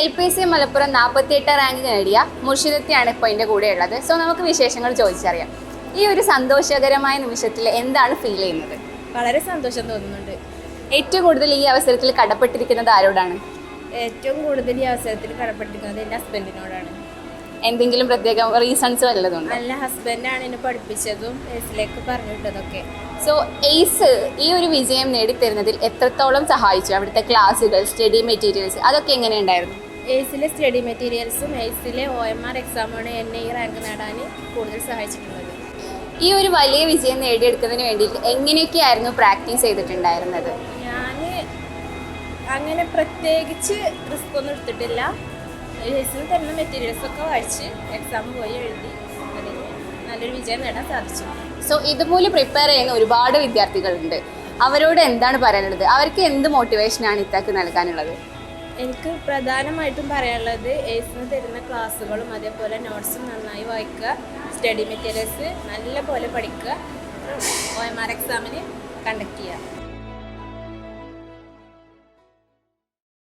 LPC Malappuram 48 rank നേടിയ മുർഷിദത്തെയാണ് ഇപ്പോൾ എൻ്റെ കൂടെ ഉള്ളത്. സോ നമുക്ക് വിശേഷങ്ങൾ ചോദിച്ചറിയാം. ഈ ഒരു സന്തോഷകരമായ നിമിഷത്തിൽ എന്താണ് ഫീൽ ചെയ്യുന്നത്? വളരെ സന്തോഷം തോന്നുന്നുണ്ട്. ഏറ്റവും കൂടുതൽ ഈ അവസരത്തിൽ കടപ്പെട്ടിരിക്കുന്നത് ആരോടാണ്? ഏറ്റവും കൂടുതൽ ഈ അവസരത്തിൽ കടപ്പെട്ടിരിക്കുന്നത് എൻ്റെ ഹസ്ബൻഡിനോടാണ്. എന്തെങ്കിലും പ്രത്യേക റീസൺസ് വല്ലതുണ്ട്? നല്ല ഹസ്ബൻഡാണ് എന്നെ പഠിപ്പിച്ചതും എയ്സിലേക്ക് പറഞ്ഞു വിട്ടതൊക്കെ. സോ എയ്സ് ഈ ഒരു വിജയം നേടിത്തരുന്നതിൽ എത്രത്തോളം സഹായിച്ചു? അവിടുത്തെ ക്ലാസ്സുകൾ, സ്റ്റഡി മെറ്റീരിയൽസ് അതൊക്കെ എങ്ങനെയുണ്ടായിരുന്നു? എയ്സിലെ സ്റ്റഡി മെറ്റീരിയൽസും എയ്സിലെ OMR എക്സാമാണ് എന്നെ ഈ റാങ്ക് നേടാൻ കൂടുതൽ സഹായിച്ചിട്ടുള്ളത്. ഈ ഒരു വലിയ വിജയം നേടിയെടുക്കുന്നതിന് വേണ്ടിയിട്ട് എങ്ങനെയൊക്കെയായിരുന്നു പ്രാക്ടീസ് ചെയ്തിട്ടുണ്ടായിരുന്നത്? ഞാൻ അങ്ങനെ പ്രത്യേകിച്ച് റിസ്ക് ഒന്നും എടുത്തിട്ടില്ല. എയ്സിൽ തരുന്ന മെറ്റീരിയൽസൊക്കെ വായിച്ച് എക്സാം പോയി എഴുതി അതിന് നല്ലൊരു വിജയം നേടാൻ സാധിച്ചു. സോ ഇതുപോലെ പ്രിപ്പയർ ചെയ്യുന്ന ഒരുപാട് വിദ്യാർത്ഥികളുണ്ട്. അവരോട് എന്താണ് പറയാനുള്ളത്? അവർക്ക് എന്ത് മോട്ടിവേഷനാണ് ഇത്താക്ക് നൽകാനുള്ളത്? എനിക്ക് പ്രധാനമായിട്ടും പറയാനുള്ളത് എയ്സിന് തരുന്ന ക്ലാസ്സുകളും അതേപോലെ നോട്ട്സും നന്നായി വായിക്കുക, സ്റ്റഡി മെറ്റീരിയൽസ് നല്ല പോലെ പഠിക്കുക, OMR എക്സാമിന് കണ്ടക്ട് ചെയ്യുക.